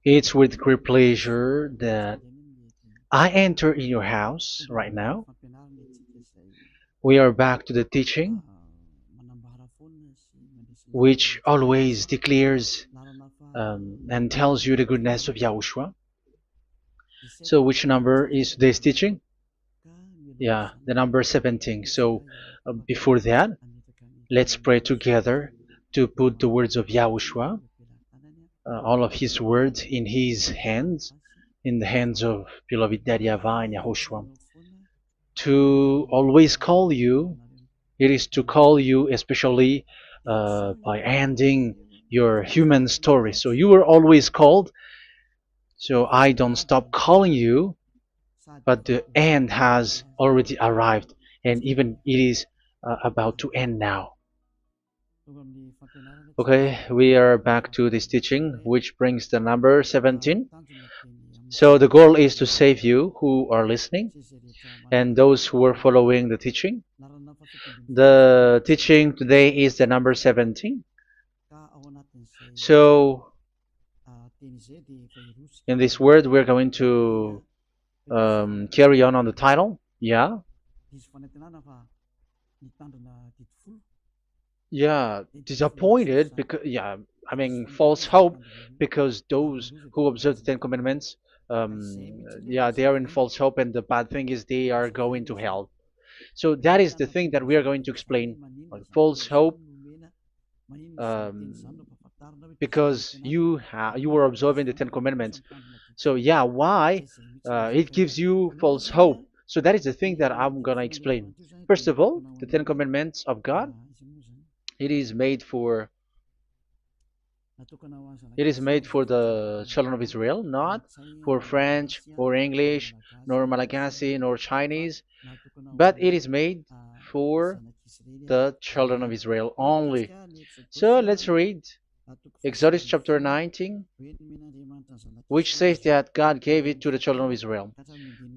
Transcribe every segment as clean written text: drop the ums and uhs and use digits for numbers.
It's with great pleasure that I enter in your house right now. We are back to the teaching, which always declares and tells you the goodness of Yahushua. So, which number is today's teaching? Yeah, the number 17. So, before that, let's pray together to put the words of Yahushua, all of his words, in his hands, in the hands of beloved Daddy YAHVAH and Yahushua. To always call you, it is to call you especially by ending your human story. So you were always called, so I don't stop calling you, but the end has already arrived, and even it is about to end now. Okay, we are back to this teaching, which brings the number 17. So the goal is to save you who are listening and those who are following the teaching. The teaching today is the number 17. So in this word, we're going to carry on the title. Yeah. Yeah, disappointed because yeah, I mean false hope because those who observe the Ten Commandments, yeah, they are in false hope, and the bad thing is they are going to hell. So that is the thing that we are going to explain, like false hope, um, because you were observing the Ten Commandments. So yeah, why it gives you false hope? So that is the thing that I'm gonna explain. First of all, the Ten Commandments of God, it is made for it is made for the children of Israel, not for French or English, nor Malagasy, nor Chinese, but it is made for the children of Israel only. So let's read Exodus chapter 19, which says that God gave it to the children of Israel.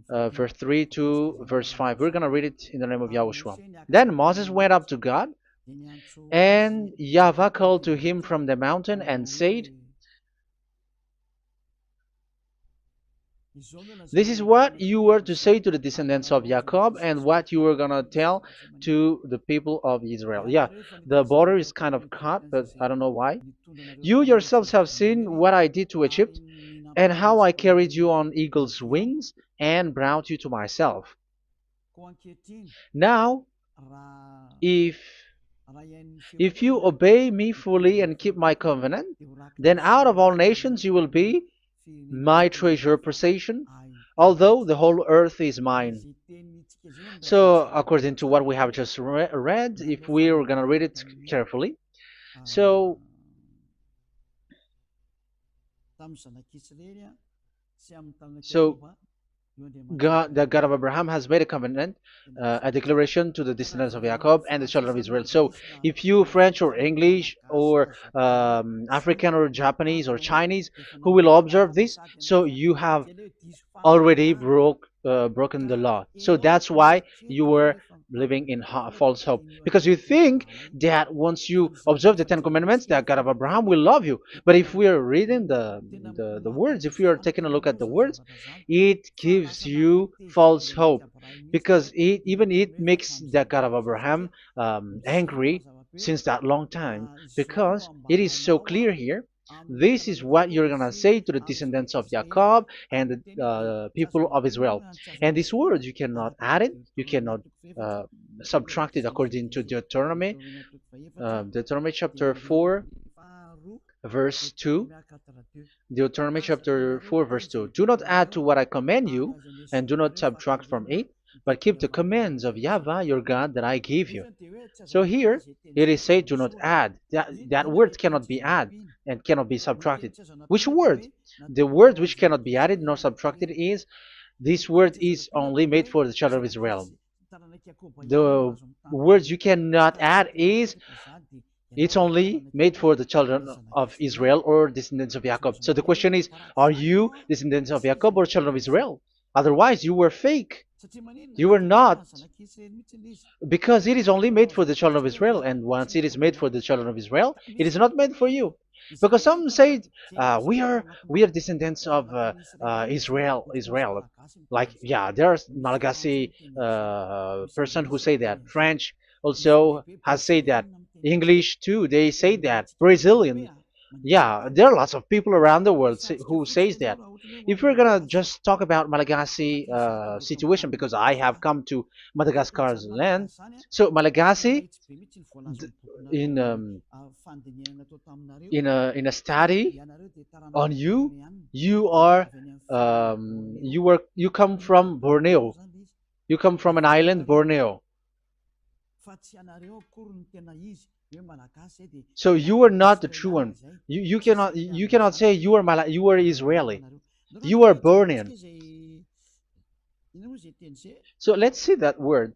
Verse 3 to verse 5. We're going to read it in the name of Yahushua. Then Moses went up to God, and YAHVAH called to him from the mountain and said, this is what you were to say to the descendants of Jacob and what you were going to tell to the people of Israel. Yeah, the border is kind of cut, but I don't know why. You yourselves have seen what I did to Egypt and how I carried you on eagle's wings and brought you to myself. Now, if you obey me fully and keep my covenant, then out of all nations you will be my treasure possession, although the whole earth is mine. So, according to what we have just read, if we're going to read it carefully, so so God, the God of Abraham, has made a covenant, a declaration to the descendants of Jacob and the children of Israel. So, if you French or English or African or Japanese or Chinese who will observe this, so you have already broken the law. So that's why you were living in false hope, because you think that once you observe the Ten Commandments, that God of Abraham will love you. But if we are reading the words, if we are taking a look at the words, it gives you false hope, because even it makes the God of Abraham angry since that long time, because it is so clear here. This is what you're gonna say to the descendants of Jacob and the people of Israel. And this word, you cannot add it, you cannot uh, subtract it, according to Deuteronomy chapter 4, verse 2. Deuteronomy chapter 4, verse 2. Do not add to what I command you, and do not subtract from it, but keep the commands of YAHVAH your God that I give you. So here it is said, do not add. That word cannot be added and cannot be subtracted. Which word? The word which cannot be added nor subtracted is, this word is only made for the children of Israel. The words you cannot add is, it's only made for the children of Israel or descendants of Jacob. So the question is, are you descendants of Jacob or children of Israel? Otherwise, you were fake. You were not, because it is only made for the children of Israel, and once it is made for the children of Israel, it is not made for you. Because some say we are descendants of Israel. Like, yeah, there's Malagasy person who say that. French also has said that. English too, they say that. Brazilian, yeah, there are lots of people around the world who says that. If we're gonna just talk about Malagasy situation, because I have come to Madagascar's land, so Malagasy, d- in in a study on you, you are you come from Borneo. You come from an island, Borneo. So you are not the true one. You cannot say you are Israeli. You are Bornean. So let's see that word.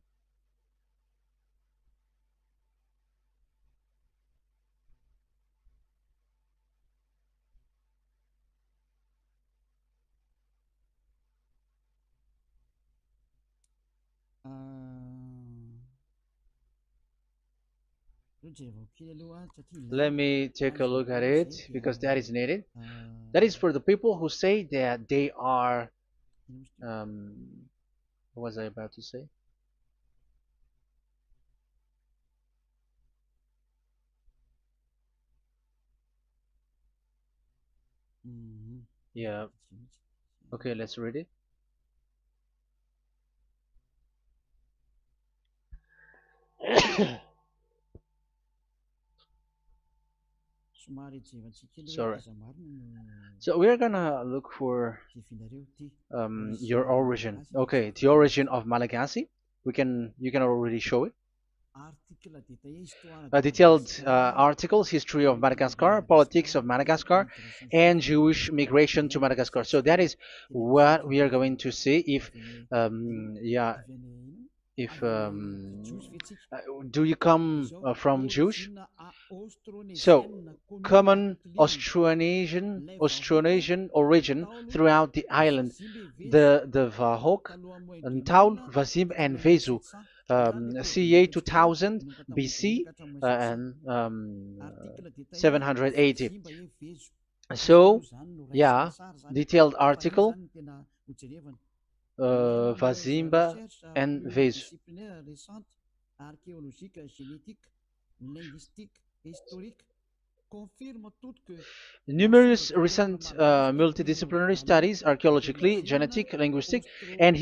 Let me take a look at it because that is needed. That is for the people who say that they are. What was I about to say? Yeah. Okay, let's read it. Sorry. So we're gonna look for your origin. Okay, the origin of Malagasy. You can already show it. Detailed articles, history of Madagascar, politics of Madagascar, and Jewish migration to Madagascar. So that is what we are going to see. Yeah, if do you come from Jewish? So, common Austronesian origin throughout the island, the Vahok, Ntaul, Vasim, and Vesu, CA 2000 BC and 780. So, yeah, detailed article, Vazimba and Vesu. Numerous recent multidisciplinary studies, archaeologically, genetic, linguistic, and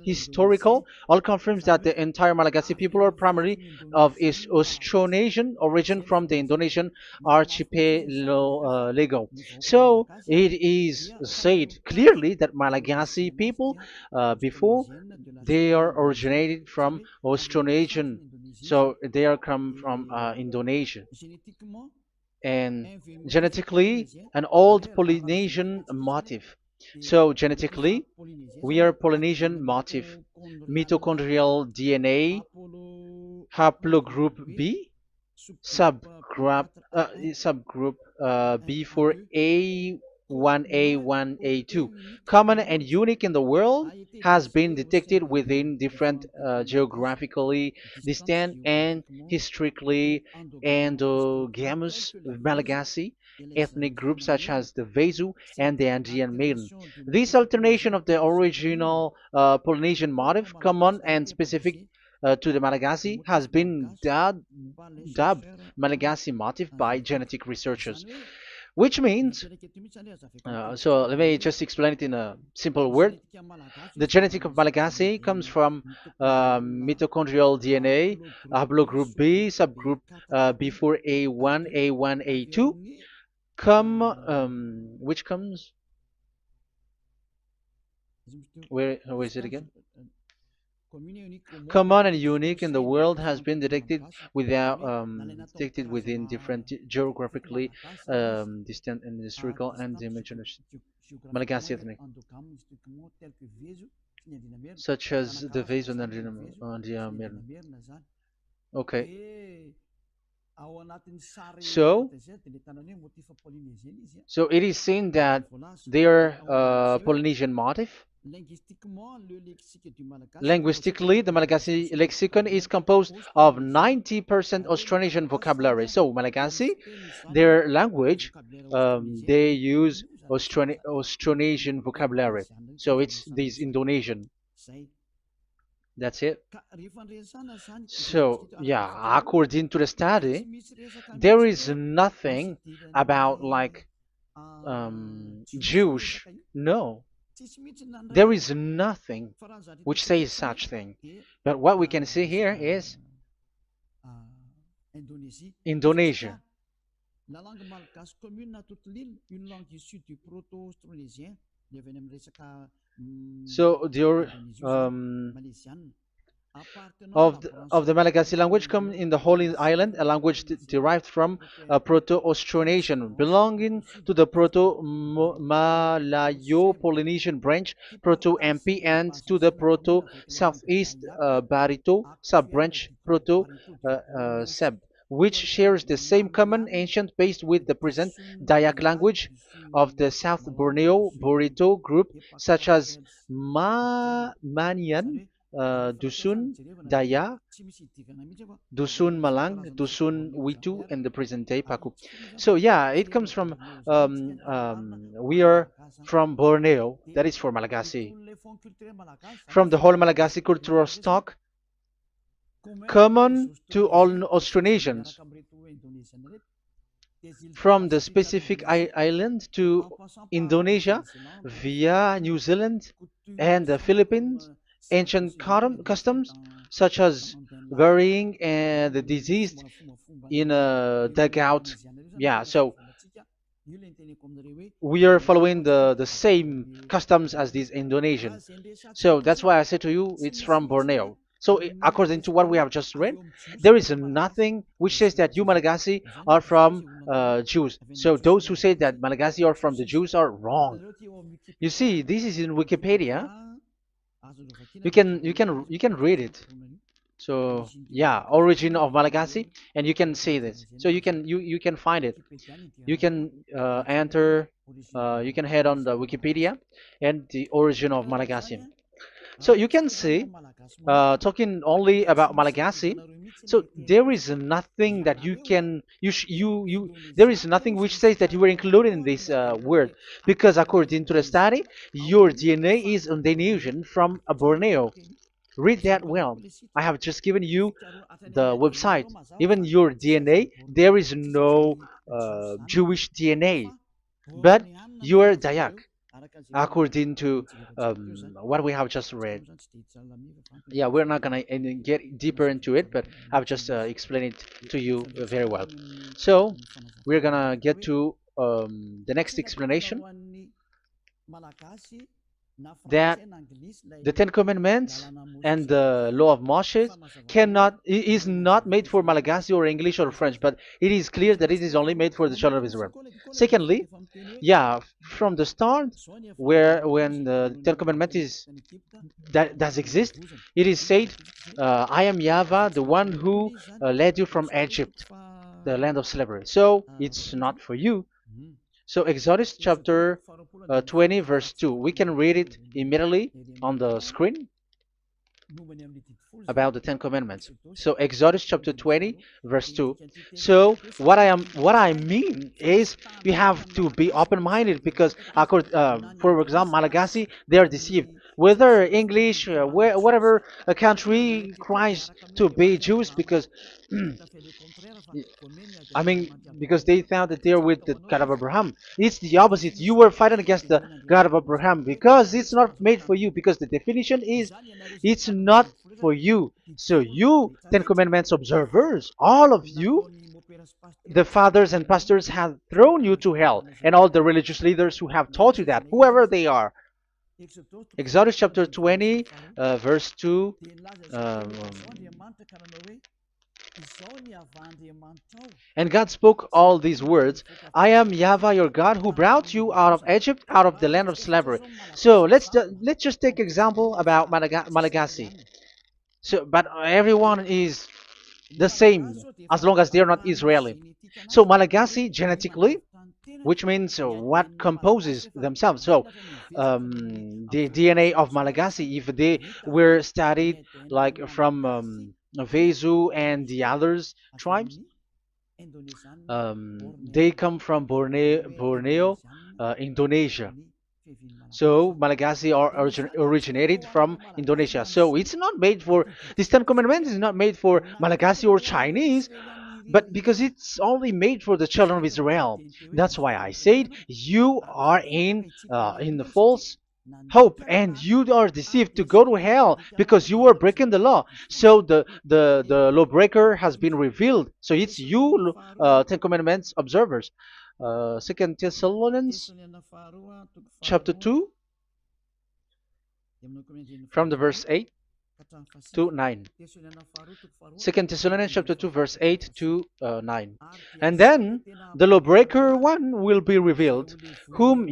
historical, all confirms that the entire Malagasy people are primarily of Austronesian origin from the Indonesian archipelago. So it is said clearly that Malagasy people, before, they are originated from Austronesian, so they are come from Indonesia, and genetically an old Polynesian motif. So genetically, we are Polynesian motif, mitochondrial DNA, haplogroup B, subgroup B for A1A1A2, common and unique in the world, has been detected within different geographically distant and historically endogamous Malagasy ethnic groups such as the Vesu and the Andean Maiden. This alternation of the original Polynesian motif, common and specific to the Malagasy, has been dubbed Malagasy motif by genetic researchers, which means, so let me just explain it in a simple word. The genetic of Malagasy comes from mitochondrial DNA, haplogroup B, subgroup B4A1, A1, A2, which comes, where is it again? Common and unique in the world, has been detected within different geographically distant and historical and dimensional Malagasy ethnic, such as the vase on the Mirna. Okay, so so it is seen that they are Polynesian motif. Linguistically, the Malagasy lexicon is composed of 90% Austronesian vocabulary. So Malagasy, their language, they use Austronesian vocabulary. So it's this Indonesian. That's it. So yeah, according to the study, there is nothing about like Jewish. No, there is nothing which says such thing. But what we can see here is Indonesia. So the of the Malagasy language come in the Holy Island, a language derived from Proto-Austronesian, belonging to the Proto-Malayo-Polynesian branch, Proto-MP, and to the Proto-Southeast Barito sub-branch, Proto-Seb, which shares the same common ancient base with the present Dayak language of the South Borneo Burrito group, such as Manian, Dusun, Daya, Dusun Malang, Dusun Witu, and the present day Paku. So yeah, it comes from we are from Borneo, that is for Malagasy. From the whole Malagasy cultural stock, common to all Austronesians, from the specific island to Indonesia via New Zealand and the Philippines, ancient customs such as burying and the deceased in a dugout. Yeah, so we are following the same customs as these Indonesian. So that's why I said to you it's from Borneo. So according to what we have just read, there is nothing which says that you Malagasy are from Jews. So those who say that Malagasy are from the Jews are wrong. You see, this is in Wikipedia. You can read it. So yeah, origin of Malagasy, and you can see this. So you can find it. You can enter. You can head on the Wikipedia and the origin of Malagasy. So you can see, talking only about Malagasy. So there is nothing that you can you there is nothing which says that you were included in this word, because according to the study, your DNA is Indonesian from Borneo. Read that well. I have just given you the website. Even your DNA, there is no Jewish DNA, but you are Dayak, according to what we have just read. Yeah, we're not gonna get deeper into it, but I've just explained it to you very well. So we're gonna get to the next explanation, that the Ten Commandments and the Law of Moshe is not made for Malagasy or English or French, but it is clear that it is only made for the children of Israel. Secondly, yeah, from the start, where when the Ten Commandments that does exist, it is said, "I am YAHVAH, the one who led you from Egypt, the land of slavery." So it's not for you. So Exodus chapter 20 verse 2. We can read it immediately on the screen about the Ten Commandments. So Exodus chapter 20 verse 2. So what I mean is we have to be open-minded, because for example, Malagasy, they are deceived. Whether English, whatever a country tries to be Jews, because I mean, because they found that they're with the God of Abraham. It's the opposite. You were fighting against the God of Abraham, because it's not made for you. Because the definition is, it's not for you. So you, Ten Commandments observers, all of you, the fathers and pastors have thrown you to hell, and all the religious leaders who have taught you that, whoever they are. Exodus chapter 20, verse 2. And God spoke all these words: "I am YAHVAH your God, who brought you out of Egypt, out of the land of slavery." So let's just take example about Malagasy. So, but everyone is the same as long as they're not Israeli. So Malagasy genetically, which means what composes themselves. So the DNA of Malagasy, if they were studied like from Vezu and the others tribes, they come from Borneo, Indonesia. So Malagasy are originated from Indonesia. So it's not made for this Ten Commandments is not made for Malagasy or Chinese, but because it's only made for the children of Israel. That's why I said you are in the false hope and you are deceived to go to hell because you are breaking the law. So the lawbreaker has been revealed. So it's you, Ten Commandments observers. Second Thessalonians chapter 2 from the verse 8 to 9. Second Thessalonians chapter 2 verse 8 to 9. And then the lawbreaker one will be revealed, whom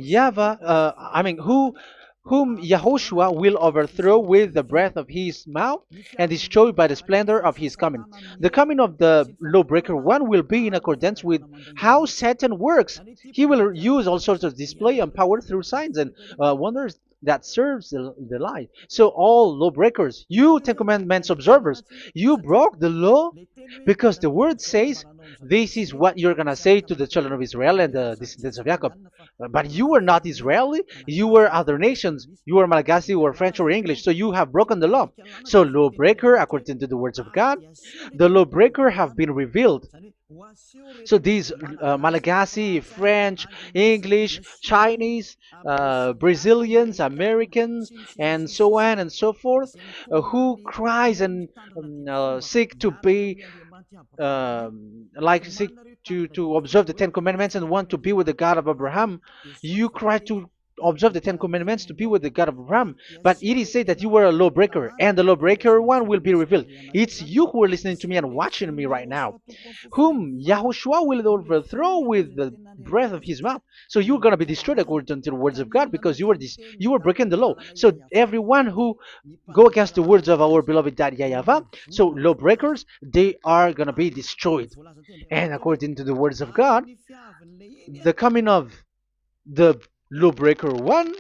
whom Yahushua will overthrow with the breath of his mouth and destroy by the splendor of his coming. The coming of the lawbreaker one will be in accordance with how Satan works. He will use all sorts of display and power through signs and wonders that serves the lie. So all lawbreakers, you Ten Commandments observers, you broke the law because the word says this is what you're going to say to the children of Israel and the descendants of Jacob. But you were not Israeli, you were other nations, you were Malagasy or French or English, so you have broken the law. So lawbreaker, according to the words of God, the lawbreaker have been revealed. So these Malagasy, French, English, Chinese, Brazilians, Americans, and so on and so forth, who cries and seek to be seek to observe the Ten Commandments and want to be with the God of Abraham. You cry to observe the Ten Commandments to be with the God of Abraham, but it is said that you were a lawbreaker, and the lawbreaker one will be revealed. It's you who are listening to me and watching me right now, whom Yahushua will overthrow with the breath of his mouth. So you're going to be destroyed according to the words of God because you were breaking the law. So everyone who go against the words of our beloved Daddy YAHVAH, so lawbreakers, they are going to be destroyed. And according to the words of God, the coming of the lawbreaker one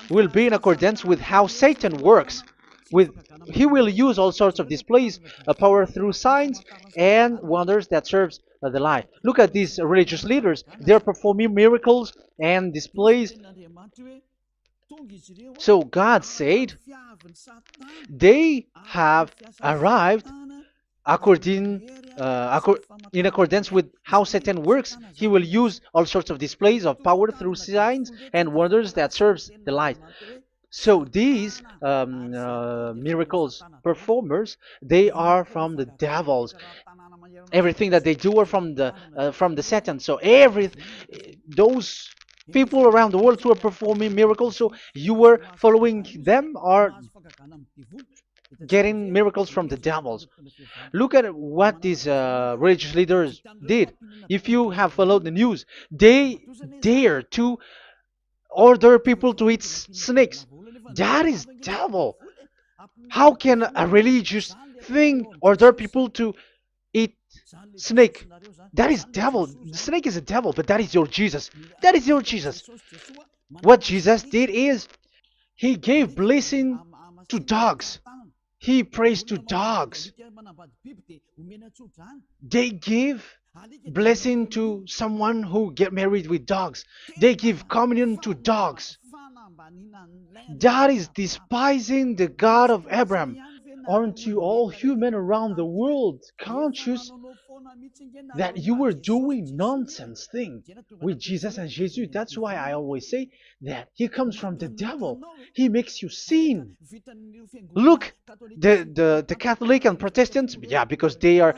will be in accordance with how Satan works. He will use all sorts of displays, power through signs and wonders that serves the lie. Look at these religious leaders. They're performing miracles and displays. So God said they have arrived in accordance with how Satan works. He will use all sorts of displays of power through signs and wonders that serves the light. So these miracles performers, they are from the devils. Everything that they do are from the Satan. So those people around the world who are performing miracles, so you were following them, are getting miracles from the devils. Look at what these religious leaders did. If you have followed the news, they dare to order people to eat snakes. That is devil. How can a religious thing order people to eat snake? That is devil. The snake is a devil, but that is your Jesus. That is your Jesus. What Jesus did is he gave blessing to dogs. He prays to dogs. They give blessing to someone who get married with dogs. They give communion to dogs. That is despising the God of Abraham. Aren't you all human around the world conscious that you were doing nonsense thing with Jesus and Jesus? That's why I always say that he comes from the devil. He makes you sin. Look, the Catholic and Protestants, yeah, because they are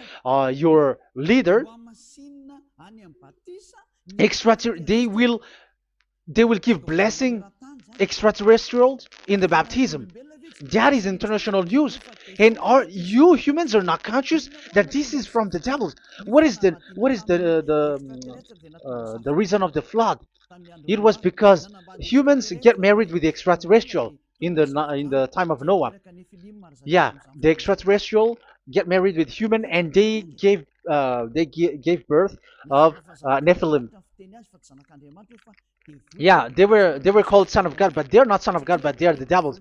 your leader. They will give blessing extraterrestrials in the baptism. That is international news, and you humans are not conscious that this is from the devil. What is the reason of the flood? It was because humans get married with the extraterrestrial in the time of Noah. Yeah, the extraterrestrial get married with human, and they gave gave birth of Nephilim. Yeah, they were called son of God, but they're not son of God, but they are the devils.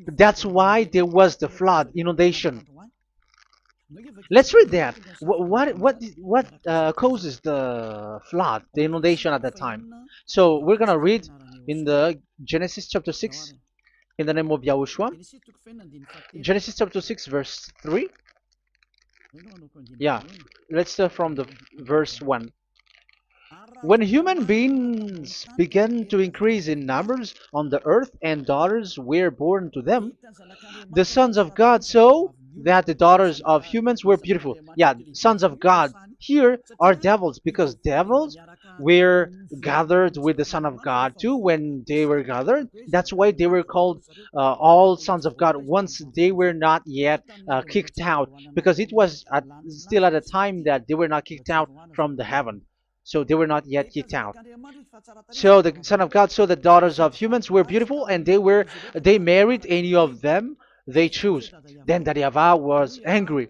That's why there was the flood, inundation. Let's read that. What causes the flood, the inundation at that time? So we're gonna read in the Genesis chapter 6 in the name of Yahushua. Genesis chapter 6 verse 3. Yeah, let's start from the verse 1. When human beings began to increase in numbers on the earth and daughters were born to them, the sons of God saw that the daughters of humans were beautiful. Yeah, sons of God here are devils because devils were gathered with the Son of God too when they were gathered. That's why they were called all sons of God once they were not yet kicked out because it was still at a time that they were not kicked out from the heaven. So they were not yet kicked out. So the Son of God saw the daughters of humans were beautiful, and they married any of them they choose. Then that YAHVAH was angry.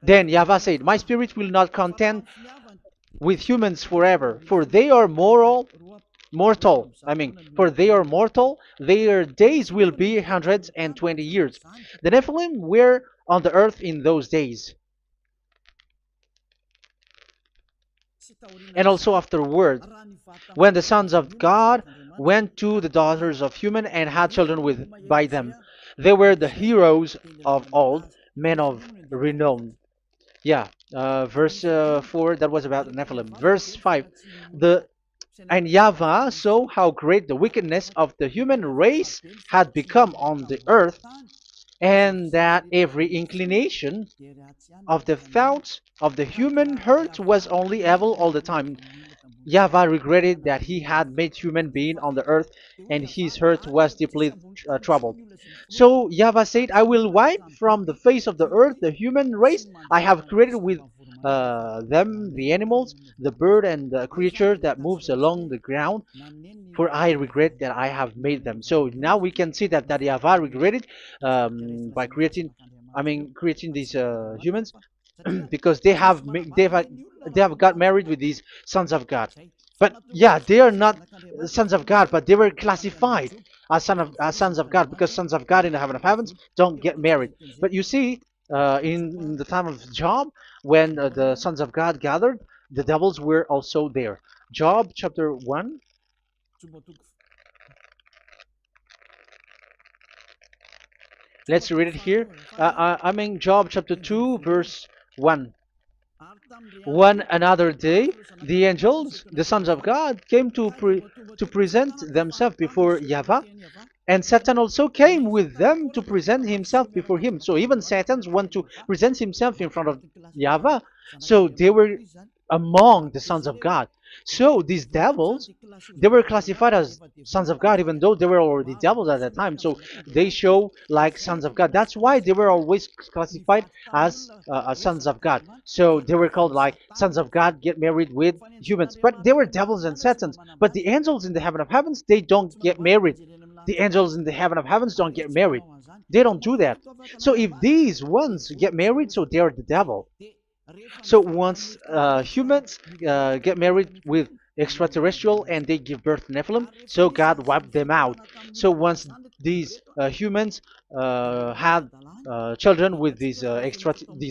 Then YAHVAH said, "My spirit will not contend with humans forever, for they are mortal. For they are mortal. Their days will be 120 years. The Nephilim were on the earth in those days, and also afterward, when the sons of God went to the daughters of human and had children with by them. They were the heroes of old, men of renown." Yeah, verse 4, that was about the Nephilim. Verse 5, the and YAHVAH saw how great the wickedness of the human race had become on the earth, and that every inclination of the thoughts of the human heart was only evil all the time. YAHVAH regretted that he had made human being on the earth, and his heart was deeply troubled. So YAHVAH said, "I will wipe from the face of the earth the human race I have created with them, the animals, the bird, and the creature that moves along the ground, for I regret that I have made them." So now we can see that YAHVAH regretted by creating these humans because they have got married with these sons of God. But yeah, they are not sons of God, but they were classified as sons of God because sons of God in the heaven of heavens don't get married. But you see, in the time of Job, when the sons of God gathered, the devils were also there. Job chapter 1. Let's read it here. Job chapter 2, verse 1. One another day, the angels, the sons of God, came to present themselves before YAHVAH, and Satan also came with them to present himself before him. So even Satan want to present himself in front of YAHVAH. So they were among the sons of God. So these devils, they were classified as sons of God, even though they were already devils at that time. So they show like sons of God. That's why they were always classified as sons of God. So they were called like sons of God get married with humans. But they were devils and satans. But the angels in the heaven of heavens, they don't get married. The angels in the heaven of heavens don't get married. They don't do that. So if these ones get married, so they're the devil. So once humans get married with extraterrestrial and they give birth to Nephilim, so God wiped them out. So once these humans had children with these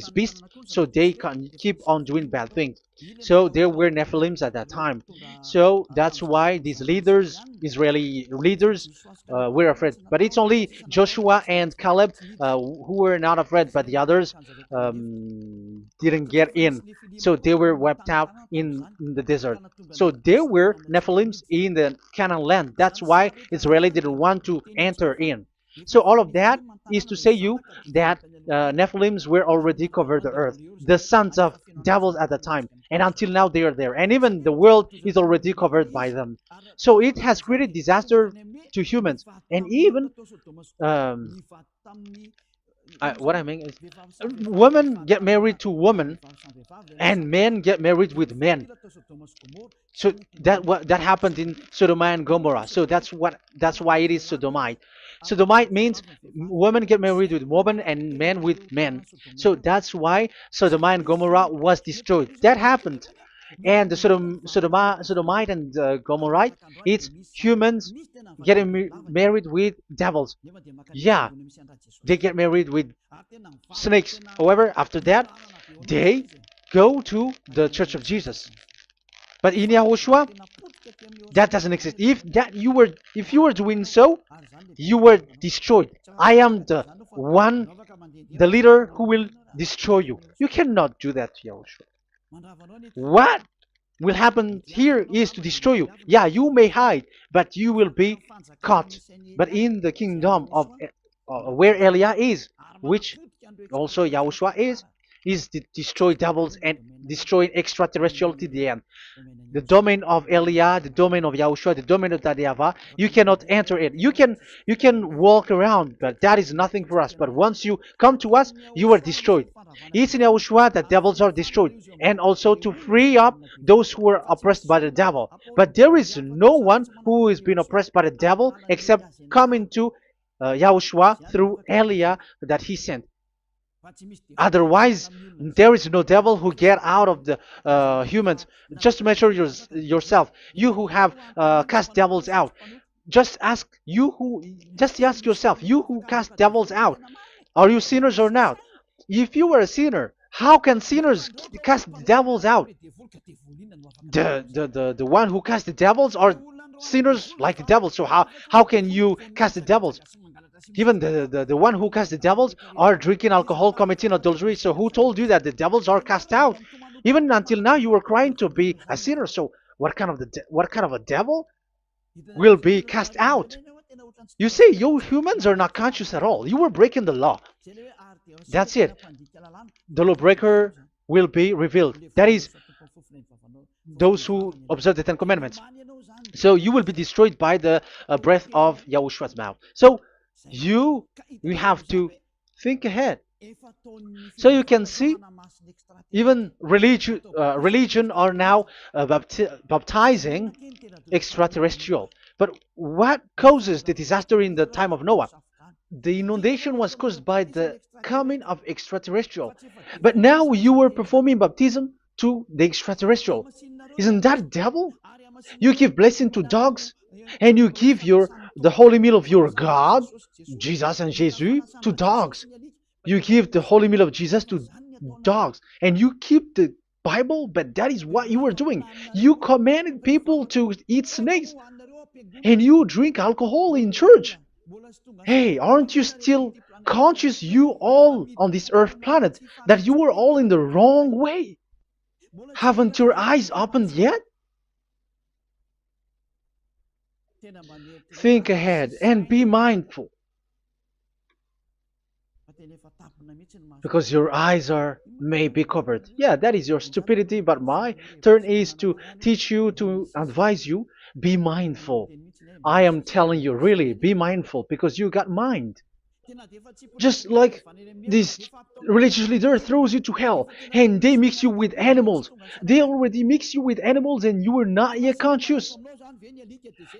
beasts, so they can keep on doing bad things. So there were Nephilims at that time. So that's why these leaders, Israeli leaders, were afraid. But it's only Joshua and Caleb who were not afraid, but the others didn't get in. So they were wiped out in the desert. So there were Nephilims in the Canaan land. That's why Israeli didn't want to enter in. So all of that is to say you that Nephilims were already covered the earth, the sons of devils at the time, and until now they are there, and even the world is already covered by them. So it has created disaster to humans, and even um, what I mean is, women get married to women, and men get married with men. So that happened in Sodom and Gomorrah. So that's why it is sodomite. Sodomite means women get married with women and men with men. So that's why Sodom and Gomorrah was destroyed. That happened. And the Sodomite and Gomorrite, it's humans getting married with devils. Yeah, they get married with snakes. However, after that, they go to the Church of Jesus. But in Yahushua, that doesn't exist. If you were doing so, you were destroyed. I am the one, the leader who will destroy you. You cannot do that to Yahushua. What will happen here is to destroy you. Yeah, you may hide, but you will be caught. But in the kingdom of where Elia is, which also Yahushua is to destroy devils and destroy extraterrestrial to the end. The domain of Elia, the domain of Yahushua, the domain of YAHVAH, you cannot enter it. You can walk around, but that is nothing for us. But once you come to us, you are destroyed. It's in Yahushua that devils are destroyed, and also to free up those who are oppressed by the devil. But there is no one who is being oppressed by the devil except coming to Yahushua through Elia that he sent. Otherwise, there is no devil who get out of the humans. Just measure yourself. You who have cast devils out. Just ask you who. Just ask yourself. You who cast devils out. Are you sinners or not? If you were a sinner, how can sinners cast devils out? The one who cast the devils are sinners like the devil. So how can you cast the devils? Even the one who cast the devils are drinking alcohol, committing adultery. So who told you that the devils are cast out? Even until now, you were crying to be a sinner. So what kind of a devil will be cast out? You see, you humans are not conscious at all. You were breaking the law. That's it. The lawbreaker will be revealed. That is, those who observe the Ten Commandments. So you will be destroyed by the breath of Yahushua's mouth. So you have to think ahead. So you can see, even religion are now baptizing extraterrestrial. But what causes the disaster in the time of Noah? The inundation was caused by the coming of extraterrestrial. But now you were performing baptism to the extraterrestrial. Isn't that devil? You give blessing to dogs, and you give the holy meal of your God, Jesus and Jesus, to dogs. You give the holy meal of Jesus to dogs, and you keep the Bible, but that is what you were doing. You commanded people to eat snakes, and you drink alcohol in church. Hey, aren't you still conscious, you all on this earth planet, that you were all in the wrong way? Haven't your eyes opened yet? Think ahead and be mindful, because your eyes are may be covered. Yeah, that is your stupidity, but my turn is to teach you, to advise you. Be mindful. I am telling you, really, be mindful, because you got mind. Just like this religious leader throws you to hell and they mix you with animals. They already mix you with animals and you are not yet conscious.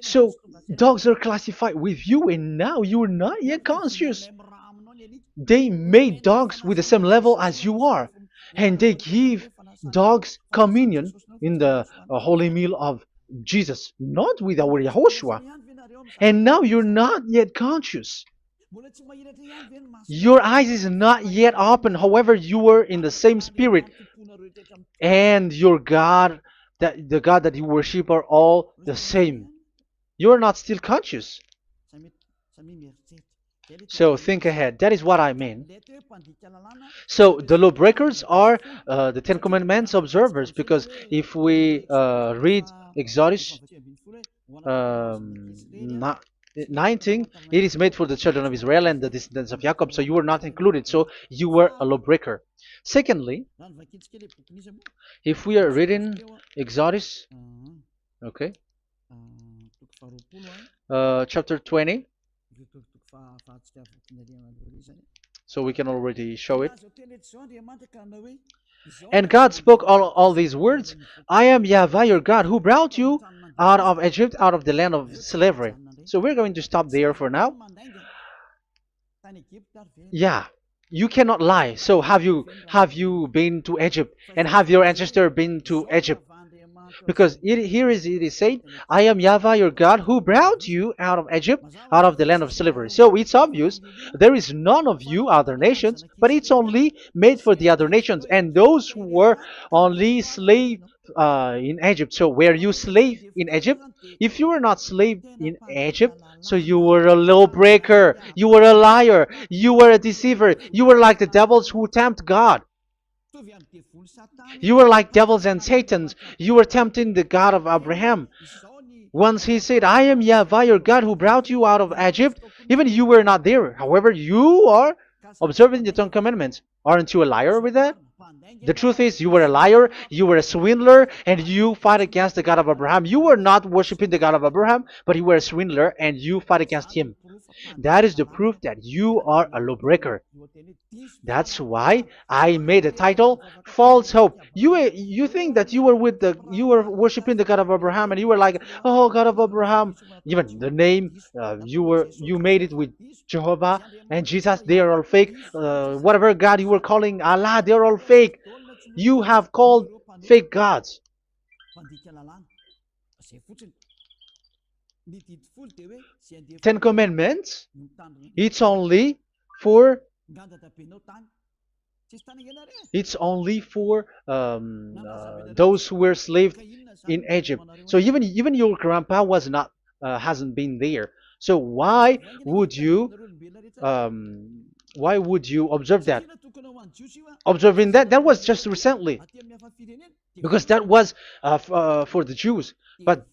So dogs are classified with you and now you are not yet conscious. They made dogs with the same level as you are, and they give dogs communion in the holy meal of Jesus, not with our Yahushua. And now you're not yet conscious. Your eyes is not yet open. However, you were in the same spirit, and your God, that the God that you worship, are all the same. You are not still conscious. So think ahead. That is what I mean. So the lawbreakers are the Ten Commandments observers, because if we read Exodus um, 19, it is made for the children of Israel and the descendants of Jacob, so you were not included, so you were a lawbreaker. Secondly, if we are reading Exodus, okay, chapter 20, So we can already show it. And God spoke all these words. I am Yahweh your God who brought you out of Egypt, out of the land of slavery. So we're going to stop there for now. Yeah, you cannot lie. So have you been to Egypt, and have your ancestor been to Egypt? Because it is said, I am Yahweh your God who brought you out of Egypt, out of the land of slavery. So it's obvious there is none of you other nations, but it's only made for the other nations and those who were only slave in Egypt. So were you slave in Egypt? If you were not slave in Egypt, so you were a lawbreaker, you were a liar, you were a deceiver, you were like the devils who tempt God. You were like devils and Satans. You were tempting the God of Abraham. Once he said, I am Yahweh your God who brought you out of Egypt, even you were not there. However, you are observing the Ten Commandments. Aren't you a liar with that? The truth is, you were a liar, you were a swindler, and you fight against the God of Abraham. You were not worshiping the God of Abraham, but you were a swindler and you fight against him. That is the proof that you are a lawbreaker. That's why I made a title, False Hope. You think that you were worshiping the God of Abraham, and you were like, oh, God of Abraham. Even the name, you made it with Jehovah and Jesus. They are all fake. Whatever God you were calling Allah, they are all fake. You have called fake gods. Ten Commandments. It's only for those who were slaves in Egypt. So even your grandpa was not hasn't been there. So why would you observe that? Observing that was just recently, because that was for the Jews. But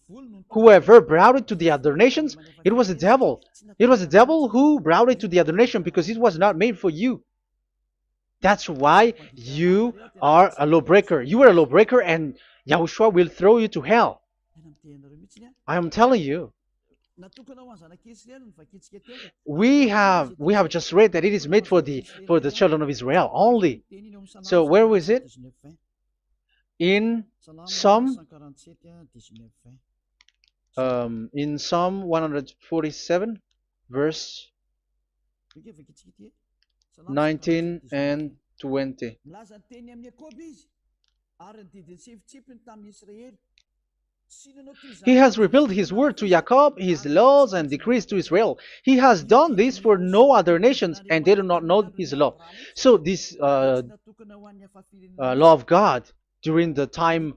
whoever brought it to the other nations, it was the devil. It was the devil who brought it to the other nation because it was not made for you. That's why you are a lawbreaker. You are a lawbreaker, and Yahushua will throw you to hell. I am telling you. We have just read that it is made for the children of Israel only. So where was it? In Psalm 147, verse 19 and 20. He has revealed his word to Jacob, his laws and decrees to Israel. He has done this for no other nations, and they do not know his law. So this law of God during the time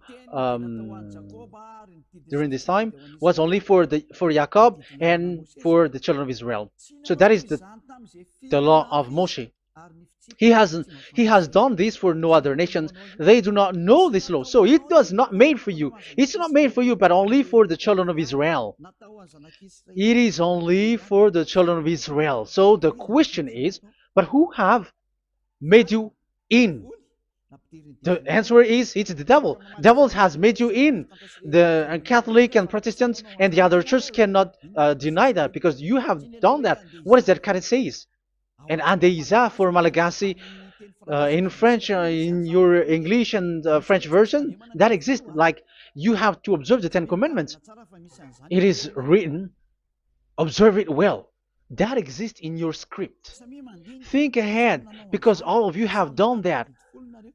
during this time was only for Jacob and for the children of Israel. So that is the law of Moshe. He has done this for no other nations. They do not know this law. So it was not made for you. It's not made for you, but only for the children of Israel. It is only for the children of Israel. So the question is, but who have made you in? The answer is, it's the devil. Devil has made you in. The Catholic and Protestants and the other church cannot deny that, because you have done that. What is that kind of says? And Andeisa for Malagasy, in French, in your English and French version, that exists. Like, you have to observe the Ten Commandments. It is written, observe it well. That exists in your script. Think ahead, because all of you have done that.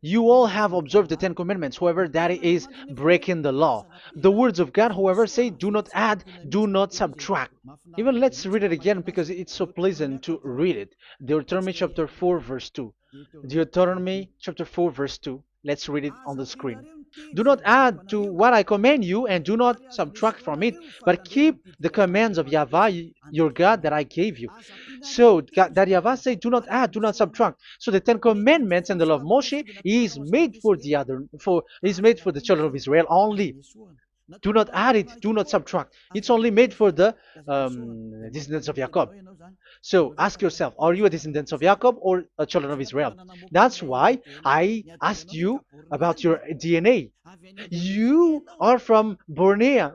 You all have observed the Ten Commandments. However, that is breaking the law. The words of God, however, say, do not add, do not subtract. Even let's read it again, because it's so pleasant to read it. Deuteronomy chapter 4, verse 2. Deuteronomy chapter 4, verse 2. Let's read it on the screen. Do not add to what I command you, and do not subtract from it, but keep the commands of Yahweh, your God, that I gave you. So that Yahweh said, do not add, do not subtract. So the Ten Commandments and the law of Moshe is made for the children of Israel only. Do not add it, do not subtract. It's only made for the descendants of Jacob. So ask yourself, are you a descendant of Jacob or a children of Israel? That's why I asked you about your DNA. You are from Borneo.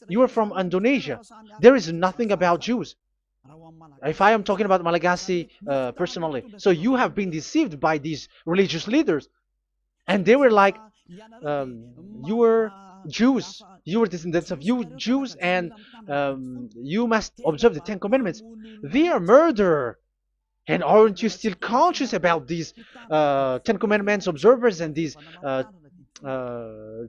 You are from Indonesia. There is nothing about Jews. If I am talking about Malagasy personally, so you have been deceived by these religious leaders, and they were like, you were Jews, you were descendants of you Jews, and you must observe the Ten Commandments. They are murderer. And aren't you still conscious about these Ten Commandments observers and these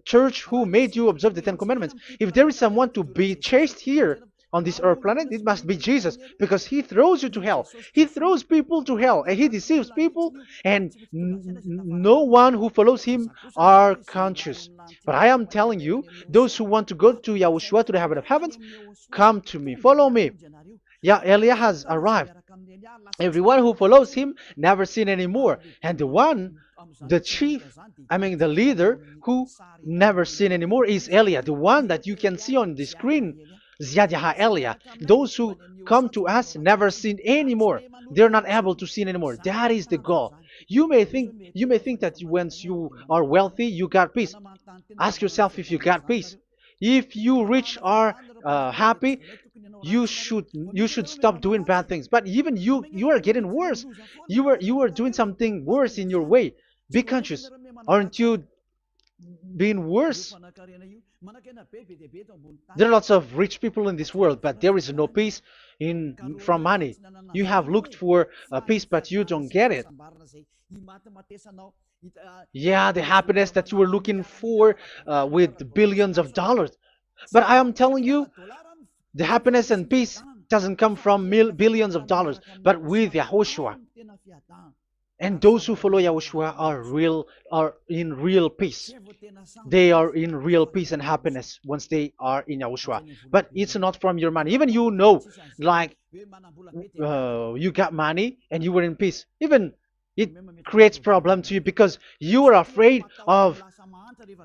church who made you observe the Ten Commandments? If there is someone to be chased here on this earth planet, it must be Jesus, because he throws you to hell. He throws people to hell, and he deceives people, and no one who follows him are conscious. But I am telling you, those who want to go to Yahushua, to the heaven of heavens, come to me, follow me. Yeah, Eliah has arrived. Everyone who follows him never sin anymore. And the chief, the leader who never sin anymore is Eliah, the one that you can see on the screen. Ziyadah Eliah. Those who come to us never sin anymore. They're not able to sin anymore. That is the goal. You may think that once you are wealthy, you got peace. Ask yourself if you got peace. If you rich are happy, you should stop doing bad things. But even you are getting worse. You are doing something worse in your way. Be conscious. Aren't you being worse? There are lots of rich people in this world, but there is no peace from money. You have looked for peace, but you don't get it. Yeah, the happiness that you were looking for with billions of dollars. But I am telling you, the happiness and peace doesn't come from billions of dollars, but with Yahushua. And those who follow Yahushua are in real peace. They are in real peace and happiness once they are in Yahushua. But it's not from your money. Even like you got money and you were in peace. Even it creates problem to you because you are afraid of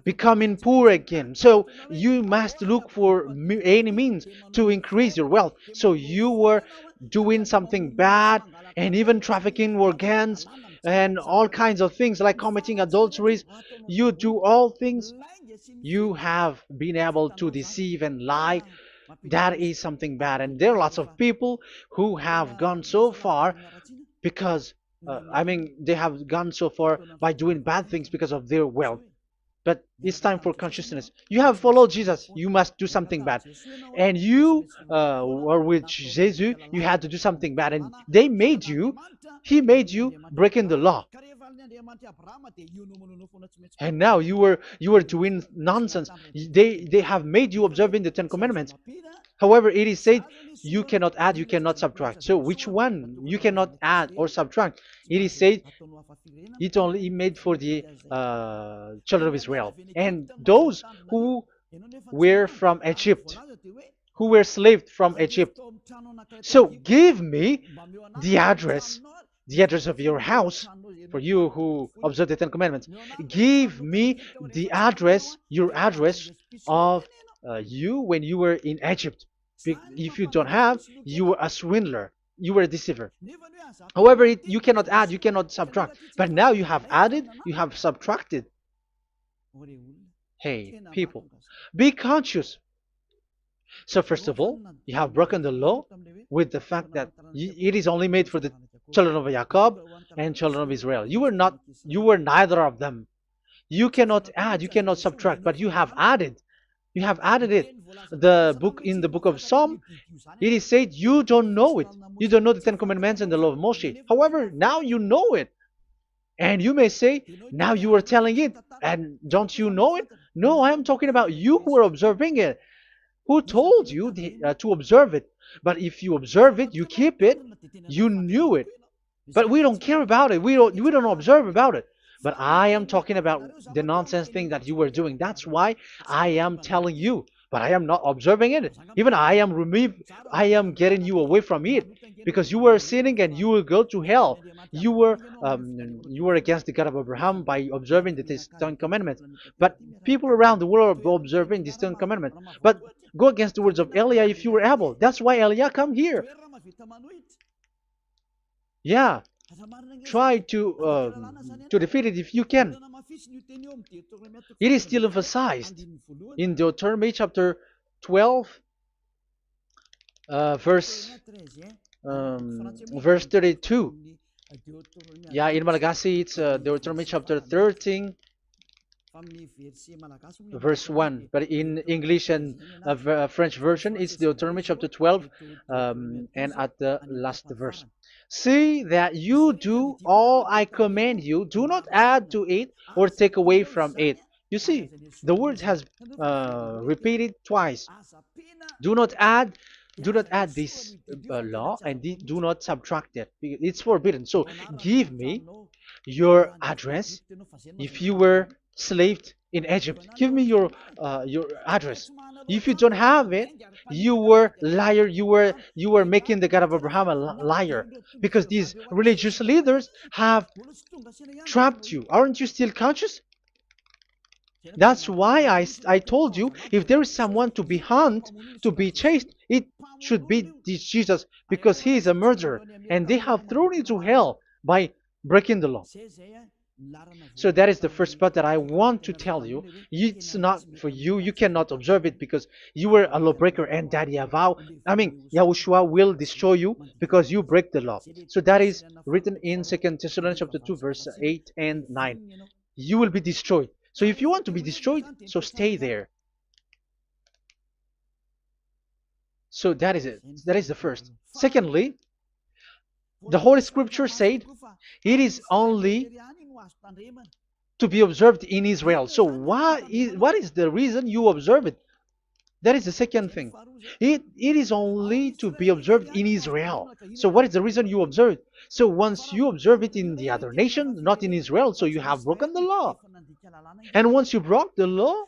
becoming poor again. So you must look for any means to increase your wealth. So you were doing something bad and even trafficking organs and all kinds of things like committing adulteries. You do all things. You have been able to deceive and lie. That is something bad. And there are lots of people who have gone so far because they have gone so far by doing bad things because of their wealth. But it's time for consciousness. You have followed Jesus, you must do something bad. And you were with Jesus, you had to do something bad. And he made you breaking the law. And now you were doing nonsense. They have made you observing the Ten Commandments. However, it is said you cannot add, you cannot subtract. So which one you cannot add or subtract? It is said it only made for the children of Israel and those who were from Egypt, who were slaved from Egypt. So give me the address of your house, for you who observe the Ten Commandments. Give me the address, your address of you when you were in Egypt. If you don't have, you were a swindler, you were a deceiver. However, you cannot add, you cannot subtract. But now you have added, you have subtracted. Hey, people, be conscious. So first of all, you have broken the law with the fact that it is only made for the children of Jacob and children of Israel. You were neither of them. You cannot add, you cannot subtract, but you have added. You have added it. In the book of Psalm, it is said you don't know it. You don't know the Ten Commandments and the law of Moshe. However, now you know it. And you may say, now you are telling it, and don't you know it? No, I am talking about you who are observing it. Who told you to observe it? But if you observe it, you keep it, you knew it. But we don't care about it. We don't observe about it. But I am talking about the nonsense thing that you were doing. That's why I am telling you. But I am not observing it. Even I am getting you away from it. Because you were sinning and you will go to hell. You were against the God of Abraham by observing the Ten Commandments. But people around the world are observing the Ten Commandments. But go against the words of Eliah if you were able. That's why Eliah come here. Yeah. Try to defeat it if you can. It is still emphasized in Deuteronomy chapter 12, verse verse 32. Yeah, in Malagasy it's Deuteronomy chapter 13 verse 1, but in English and French version it's Deuteronomy chapter 12, and at the last verse. See that you do all I command you, do not add to it or take away from it. You see, the word has repeated twice. Do not add, do not add this law, and do not subtract it. It's forbidden. So give me your address. If you were slaved in Egypt, give me your address. If you don't have it, you were liar. You were making the God of Abraham a liar, because these religious leaders have trapped you. Aren't you still conscious? That's why I told you, if there is someone to be hunted, to be chased, it should be this Jesus, because he is a murderer and they have thrown you to hell by breaking the law. So that is the first part that I want to tell you. It's not for you. You cannot observe it because you were a lawbreaker, and that Yahushua will destroy you because you break the law. So that is written in 2 Thessalonians chapter 2, verse 8 and 9. You will be destroyed. So if you want to be destroyed, so stay there. So that is it. That is the first. Secondly, the Holy Scripture said it is only to be observed in Israel. So what is the reason you observe it? That is the second thing. It is only to be observed in Israel. So what is the reason you observe it? So once you observe it in the other nation, not in Israel, so you have broken the law. And once you broke the law,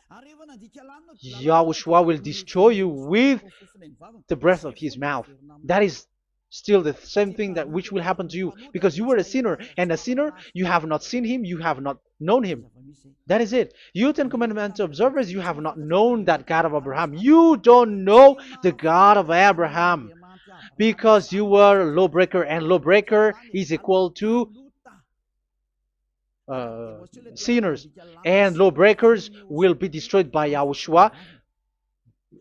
Yahushua will destroy you with the breath of his mouth. That is still the same thing that which will happen to you, because you were a sinner, and a sinner, you have not seen him, you have not known him. That is it. You Ten Commandments observers, you have not known that God of Abraham. You don't know the God of Abraham because you were a lawbreaker, and lawbreaker is equal to sinners, and lawbreakers will be destroyed by Yahushua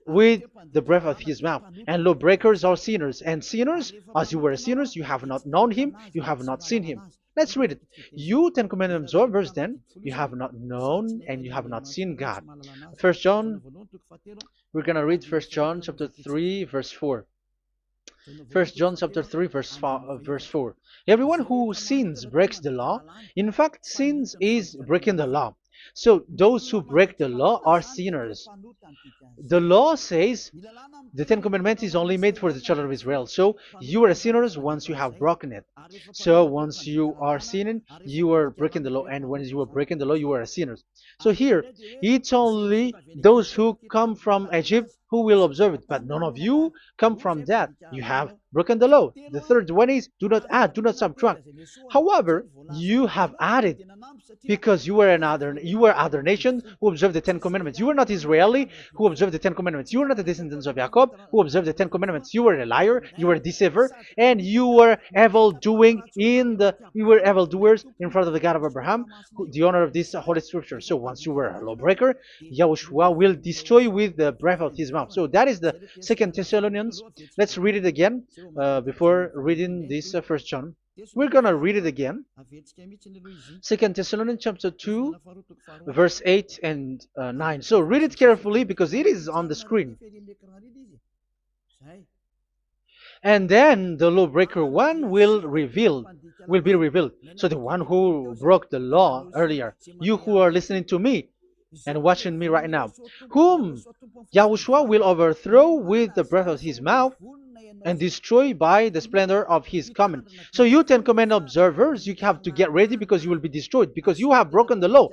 with the breath of his mouth. And lawbreakers are sinners, and sinners, as you were sinners, you have not known him, you have not seen him. Let's read it. You Ten Commandments observers, then, you have not known and you have not seen God. First John, we're going to read 1 John chapter 3, verse 4. 1 John chapter 3, verse 4. Everyone who sins breaks the law. In fact, sins is breaking the law. So those who break the law are sinners. The law says the Ten Commandments is only made for the children of Israel. So you are sinners once you have broken it. So once you are sinning, you are breaking the law. And when you are breaking the law, you are a sinner. So here, it's only those who come from Egypt who will observe it. But none of you come from that. You have broken the law. The third one is do not add, do not subtract. However, you have added because you were other nations who observed the Ten Commandments. You were not Israeli who observed the Ten Commandments. You were not the descendants of Jacob who observed the Ten Commandments. You were a liar, you were a deceiver, and you were evildoers in front of the God of Abraham, the honor of this Holy Scripture. So once you were a lawbreaker, Yahushua will destroy you with the breath of his mouth. So that is the 2 Thessalonians. Let's read it again before reading this 1 John. We're going to read it again. 2 Thessalonians chapter 2, verse 8 and 9. So read it carefully because it is on the screen. And then the lawbreaker one will be revealed. So the one who broke the law earlier, you who are listening to me and watching me right now, whom Yahushua will overthrow with the breath of his mouth and destroy by the splendor of his coming. So you Ten Commandment observers, you have to get ready because you will be destroyed because you have broken the law.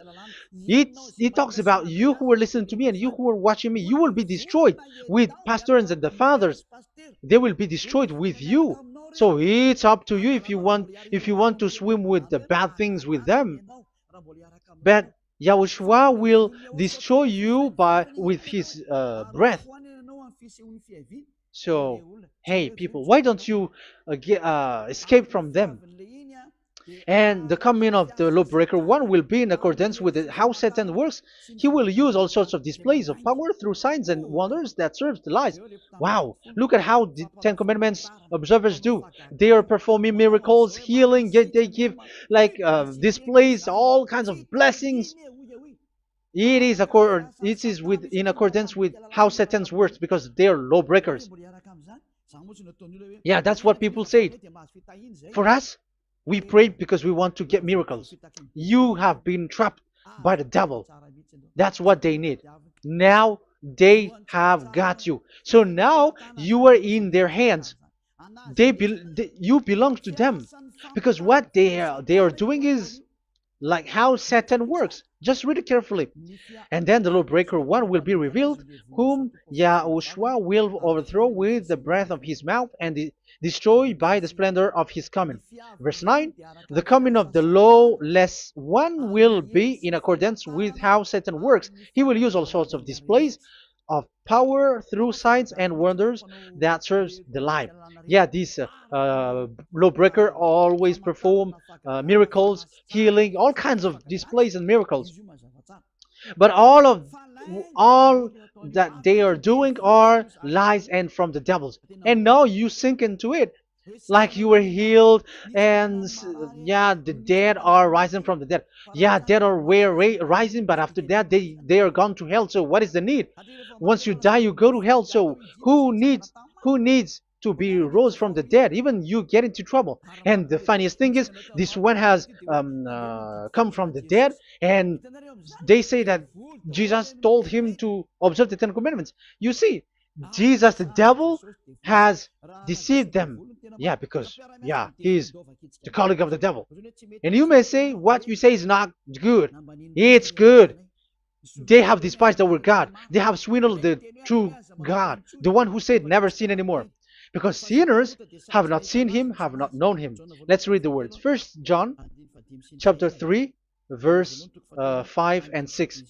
It talks about you who are listening to me and you who are watching me. You will be destroyed with pastors and the fathers. They will be destroyed with you. So it's up to you if you want to swim with the bad things with them. But Yahushua will destroy you with his breath. So, hey people, why don't you escape from them? And the coming of the lawbreaker one will be in accordance with how Satan works. He will use all sorts of displays of power through signs and wonders that serves the lies. Wow, look at how the Ten Commandments observers do. They are performing miracles, healing, yet they give like displays, all kinds of blessings. It is in accordance with how Satan works because they are lawbreakers. Yeah, that's what people say. For us, we pray because we want to get miracles. You have been trapped by the devil. That's what they need. Now they have got you. So now you are in their hands. You belong to them because what they are doing is like how Satan works. Just read it carefully. And then the lawbreaker one will be revealed, whom YAHOSHUAH will overthrow with the breath of his mouth and destroy by the splendor of his coming. Verse 9, the coming of the lawless one will be in accordance with how Satan works. He will use all sorts of displays of power through signs and wonders that serves the lie. Yeah, this lawbreaker always perform miracles, healing, all kinds of displays and miracles. But all that they are doing are lies and from the devils. And now you sink into it like you were healed and yeah, the dead are rising from the dead. Yeah, dead are rising, but after that they are gone to hell. So what is the need? Once you die you go to hell. So who needs to be rose from the dead? Even you get into trouble. And the funniest thing is this one has come from the dead, and they say that Jesus told him to observe the Ten Commandments. You see, Jesus, the devil, has deceived them. Yeah, because, yeah, he's the colleague of the devil. And you may say, what you say is not good. It's good. They have despised our God. They have swindled the true God, the one who said, never sin anymore. Because sinners have not seen him, have not known him. Let's read the words. First John chapter 3, verse 5 and 6.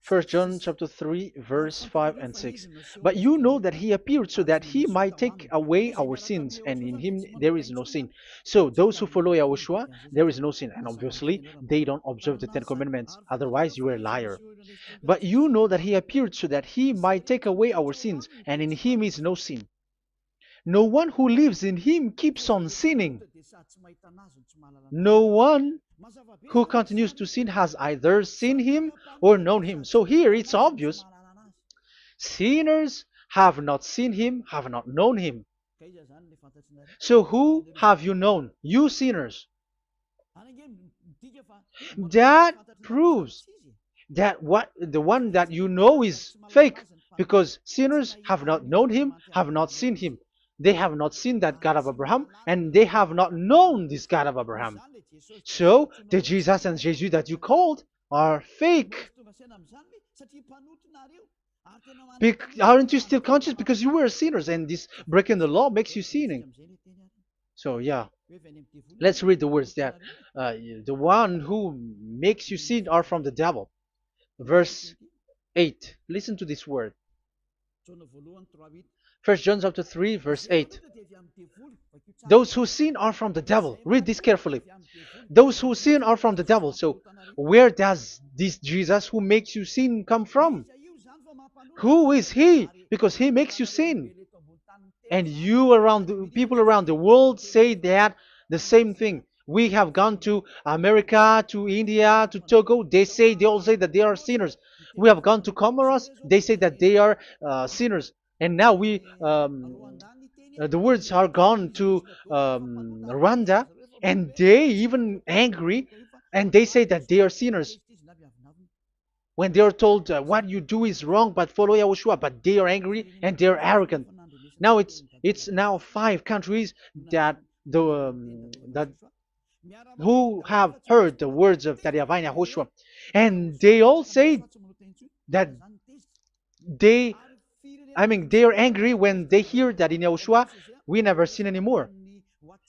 First John chapter 3, verse 5 and 6. But you know that he appeared so that he might take away our sins, and in him there is no sin. So those who follow YAHOSHUAH, there is no sin. And obviously, they don't observe the Ten Commandments. Otherwise, you are a liar. But you know that he appeared so that he might take away our sins, and in him is no sin. No one who lives in him keeps on sinning. No one who continues to sin has either seen him or known him. So here it's obvious. Sinners have not seen him, have not known him. So who have you known? You sinners. That proves that the one that you know is fake, because sinners have not known him, have not seen him. They have not seen that God of Abraham, and they have not known this God of Abraham. So the Jesus and Jesus that you called are fake. Aren't you still conscious? Because you were sinners, and this breaking the law makes you sinning. So yeah, let's read the words that the one who makes you sin are from the devil. Verse 8. Listen to this word. First John chapter 3, verse 8. Those who sin are from the devil. Read this carefully. Those who sin are from the devil. So where does this Jesus who makes you sin come from? Who is he? Because he makes you sin. And people around the world say that the same thing. We have gone to America, to India, to Togo. They all say that they are sinners. We have gone to Comoros. They say that they are sinners. And now the words are gone to Rwanda, and they even angry, and they say that they are sinners. When they are told what you do is wrong, but follow YAHOSHUAH, but they are angry and they are arrogant. Now it's now 5 countries that who have heard the words of Divine YAHOSHUAH, and they all say that they are angry when they hear that in YAHOSHUAH we never sin anymore.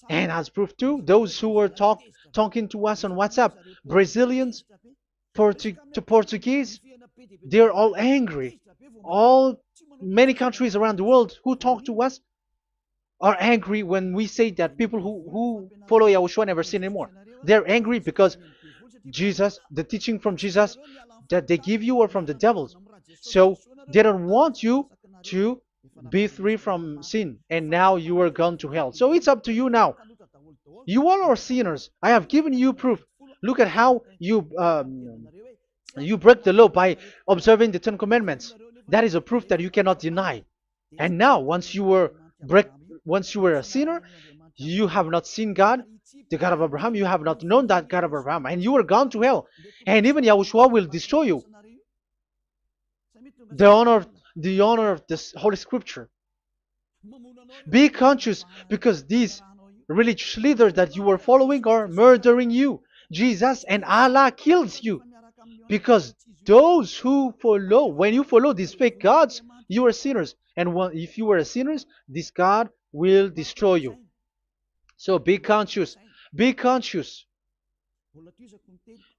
And as proof too, those who were talking to us on WhatsApp, Brazilians, Portuguese, they're all angry. Many countries around the world who talk to us, are angry when we say that people who follow Yahushua never sin anymore. They're angry because Jesus, the teaching from Jesus that they give you are from the devils. So they don't want you to be free from sin, and now you are gone to hell. So it's up to you now. You all are sinners. I have given you proof. Look at how you break the law by observing the Ten Commandments. That is a proof that you cannot deny. And now, break, once you were a sinner, you have not seen God, the God of Abraham. You have not known that God of Abraham, and you are gone to hell. And even Yahushua will destroy you. The honor, the honor of this Holy Scripture. Be conscious, because these religious leaders that you are following are murdering you. Jesus and Allah kills you, because those who follow, when you follow these fake gods, you are sinners. And if you are a sinner, this God will destroy you. So be conscious. Be conscious.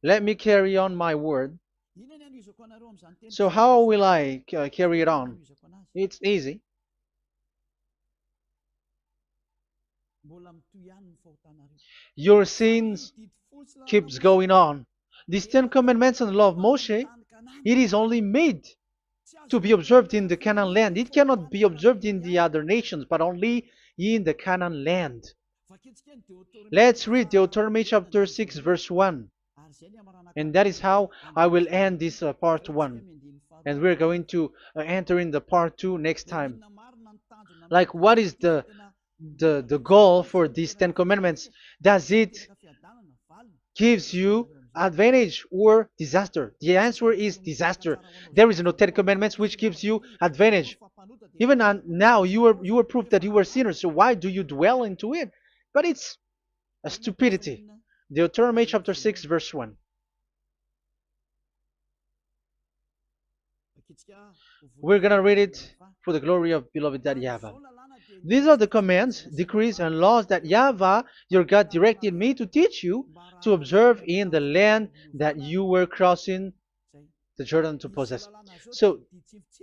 Let me carry on my word. So how will I carry it on? It's easy. Your sins keeps going on. These Ten Commandments and the law of Moshe, it is only made to be observed in the Canaan land. It cannot be observed in the other nations, but only in the Canaan land. Let's read Deuteronomy chapter 6, verse 1. And that is how I will end this part 1. And we're going to enter in the part 2 next time. Like, what is the goal for these Ten Commandments? Does it gives you advantage or disaster? The answer is disaster. There is no Ten Commandments which gives you advantage. Even now, you are proof that you were sinners. So why do you dwell into it? But it's a stupidity. Deuteronomy chapter 6, verse 1. We're gonna read it for the glory of beloved Daddy Yahvah. These are the commands, decrees, and laws that Yahvah, your God, directed me to teach you to observe in the land that you were crossing the Jordan to possess. So,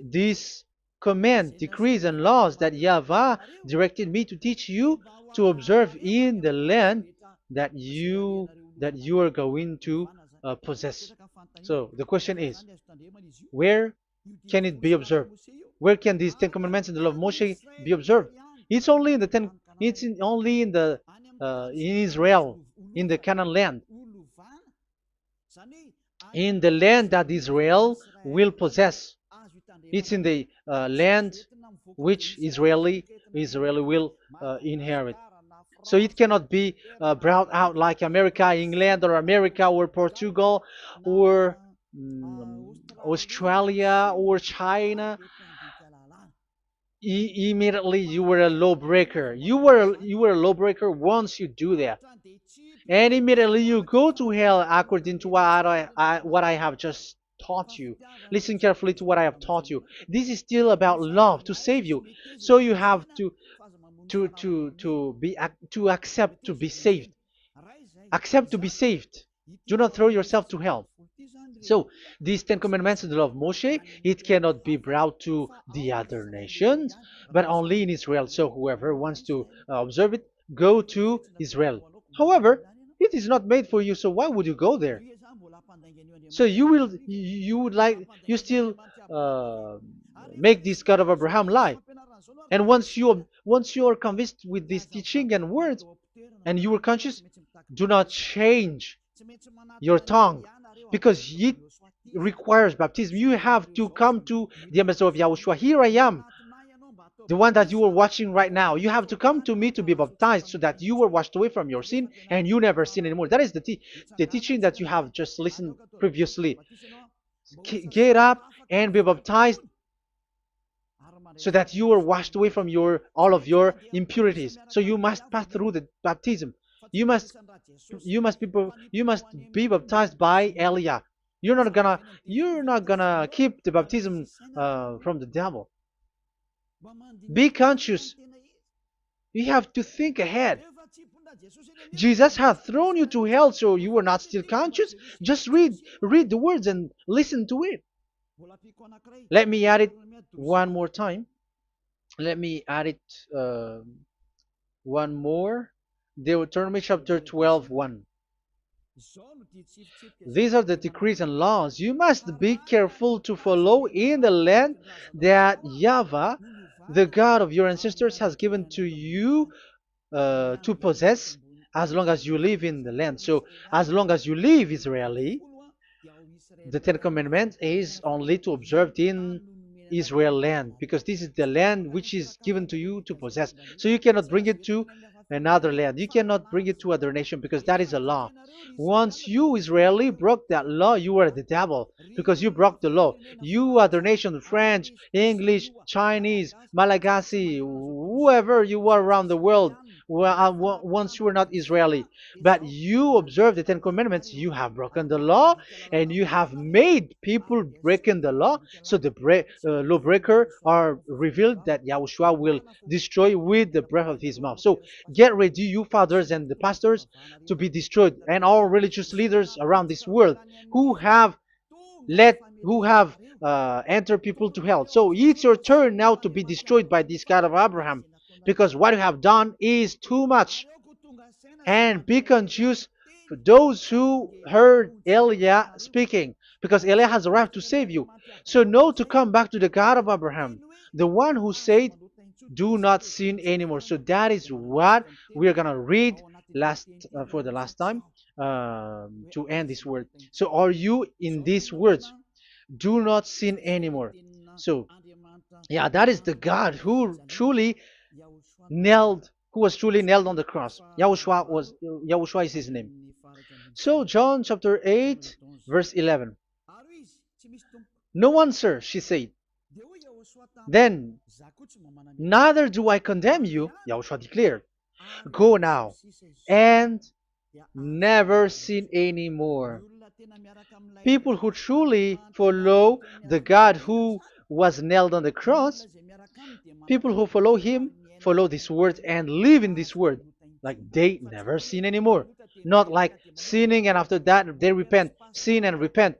these command, decrees, and laws that Yahvah directed me to teach you to observe in the land that you are going to possess. So, the question is, where can it be observed? Where can these Ten Commandments and the law of Moshe be observed? It's only in the ten. Only in the in Israel, in the Canaan land, in the land that Israel will possess. It's in the land which Israeli will inherit. So it cannot be brought out like America, England, or America, or Portugal, or Australia, or China. Immediately you were a lawbreaker. You were a lawbreaker once you do that, and immediately you go to hell according to what I have just taught you. Listen carefully to what I have taught you. This is still about love to save you. So you have to accept to be saved. Accept to be saved. Do not throw yourself to hell. So these Ten Commandments and the law of Moshe, it cannot be brought to the other nations, but only in Israel. So whoever wants to observe it, go to Israel. However, it is not made for you, so why would you go there? So you still uh, make this God of Abraham lie. And once you are convinced with this teaching and words, and you are conscious, do not change your tongue, because it requires baptism. You have to come to the ambassador of Yahushua. Here I am, the one that you are watching right now. You have to come to me to be baptized, so that you were washed away from your sin and you never sin anymore. That is the teaching that you have just listened previously. Get up and be baptized, so that you are washed away from all of your impurities. So you must pass through the baptism. You must be baptized by Elia. You're not gonna keep the baptism from the devil. Be conscious. You have to think ahead. Jesus has thrown you to hell, so you are not still conscious. Just read the words and listen to it. Let me add it one more time. Let me add it. One more. Deuteronomy chapter 12, 1. These are the decrees and laws you must be careful to follow in the land that YAHVAH, the God of your ancestors, has given to you to possess as long as you live in the land. So, as long as you live Israeli, the Ten Commandments is only to observe in Israel land, because this is the land which is given to you to possess. So you cannot bring it to another land. You cannot bring it to other nation, because that is a law. Once you Israeli broke that law, you were the devil, because you broke the law. You other nation, French, English, Chinese, Malagasy, whoever you are around the world, once you were not Israeli, but you observe the Ten Commandments, you have broken the law, and you have made people breaking the law. So the lawbreaker are revealed that Yahushua will destroy with the breath of his mouth. So get ready, you fathers and the pastors, to be destroyed, and all religious leaders around this world who have entered people to hell. So it's your turn now to be destroyed by this God of Abraham, because what you have done is too much. And be conscious for those who heard Eliah speaking, because Eliah has arrived to save you. So know to come back to the God of Abraham, the one who said, do not sin anymore. So that is what we are going to read for the last time, to end this word. So are you in these words? Do not sin anymore. So yeah, that is the God who was truly nailed on the cross. Yahushua is his name. So John chapter 8 verse 11. No answer, she said. Then, neither do I condemn you, Yahushua declared. Go now and never sin anymore. People who truly follow the God who was nailed on the cross, people who follow him, follow this word and live in this word, like they never sin anymore. Not like sinning and after that they repent, sin and repent.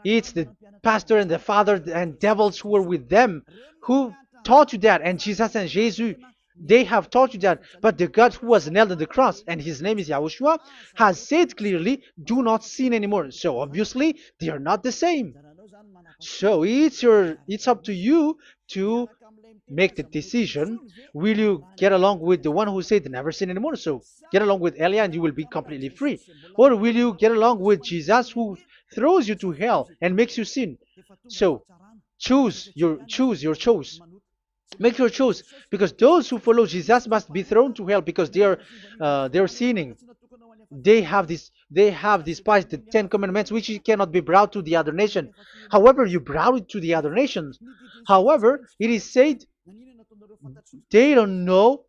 It's the pastor and the father and devils who were with them who taught you that, and Jesus and Jesus, they have taught you that. But the God who was nailed on the cross, and his name is Yahushua, has said clearly, do not sin anymore. So obviously they are not the same. So it's up to you to make the decision. Will you get along with the one who said never sin anymore? So get along with Elia and you will be completely free. Or will you get along with Jesus who throws you to hell and makes you sin? So choose your choice. Make your choice, because those who follow Jesus must be thrown to hell, because they are sinning. They have despised the Ten Commandments, which cannot be brought to the other nation. However, you brought it to the other nations. However, it is said they don't know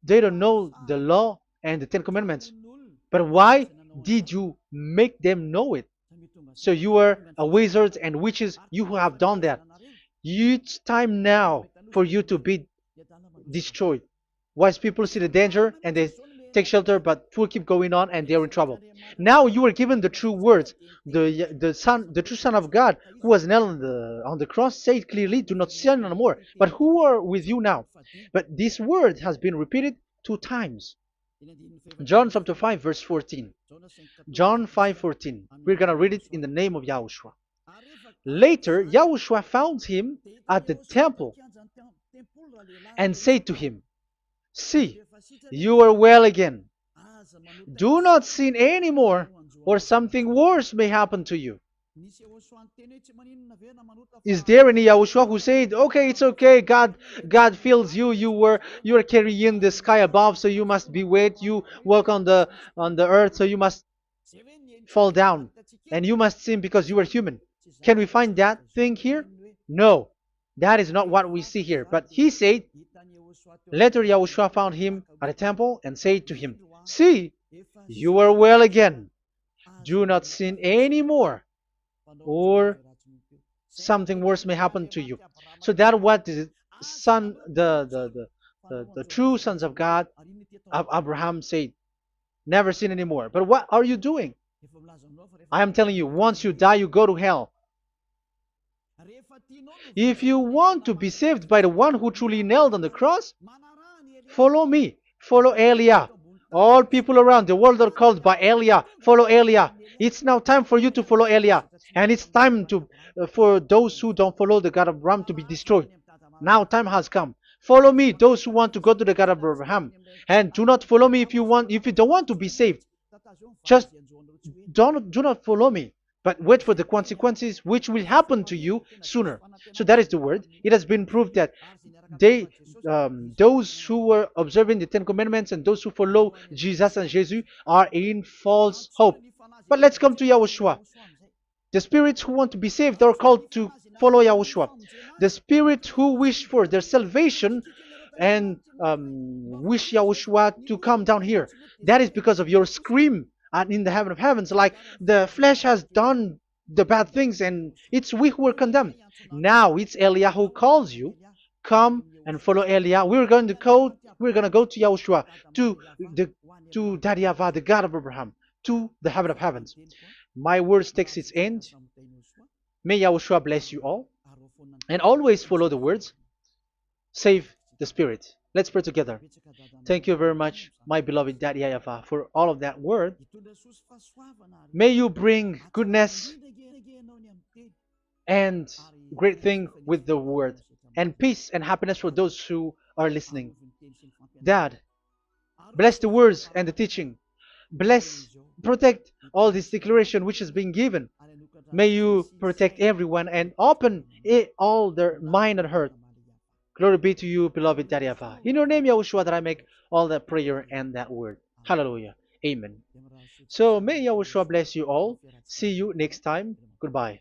the law and the Ten Commandments. But why did you make them know it? So you are a wizard and witches, you who have done that. It's time now for you to be destroyed. Wise people see the danger and they take shelter, but fool keep going on and they're in trouble. Now you are given the true words. The true Son of God, who was nailed on the cross, said clearly, "Do not sin no more." But who are with you now? But this word has been repeated 2 times. John chapter 5 verse 14. John 5:14. We're gonna read it in the name of Yahushua. Later, Yahushua found him at the temple and said to him, "See, you are well again. Do not sin anymore, or something worse may happen to you." Is there any Yahushua who said, "Okay, it's okay, God feels you. You are carrying the sky above, so you must be wet. You walk on the earth, so you must fall down, and you must sin because you are human." Can we find that thing here? No, that is not what we see here. But he said, later Yahushua found him at a temple and said to him, "See, you are well again. Do not sin anymore, or something worse may happen to you." So that what the son, the true sons of God of Abraham said, never sin anymore. But what are you doing? I am telling you, once you die, you go to hell. If you want to be saved by the one who truly nailed on the cross, follow me. Follow Elia. All people around the world are called by Elia. Follow Elia. It's now time for you to follow Elia. And it's time to for those who don't follow the God of Abraham to be destroyed. Now time has come. Follow me, those who want to go to the God of Abraham. And do not follow me if you don't want to be saved. Just do not follow me, but wait for the consequences which will happen to you sooner. So that is the word. It has been proved that they those who were observing the Ten Commandments and those who follow Jesus and Jesus are in false hope. But let's come to Yahushua. The spirits who want to be saved are called to follow Yahushua. The spirits who wish for their salvation and wish Yahushua to come down here. That is because of your scream in the heaven of heavens, like the flesh has done the bad things and it's we who are condemned. Now it's Elia who calls you. Come and follow Elia. We're going to go to Yahushua, to the to Daddy YAHVAH, the God of Abraham, to the heaven of heavens. My words takes its end. May Yahushua bless you all. And always follow the words. Save the spirit. Let's pray together. Thank you very much, my beloved Daddy YAHVAH, for all of that word. May you bring goodness and great thing with the word, and peace and happiness for those who are listening. Dad, bless the words and the teaching. Bless, protect all this declaration which is being given. May you protect everyone and open all their mind and heart. Glory be to you, beloved Daddy YAHVAH. In your name, Yahushua, that I make all that prayer and that word. Hallelujah. Amen. So may Yahushua bless you all. See you next time. Goodbye.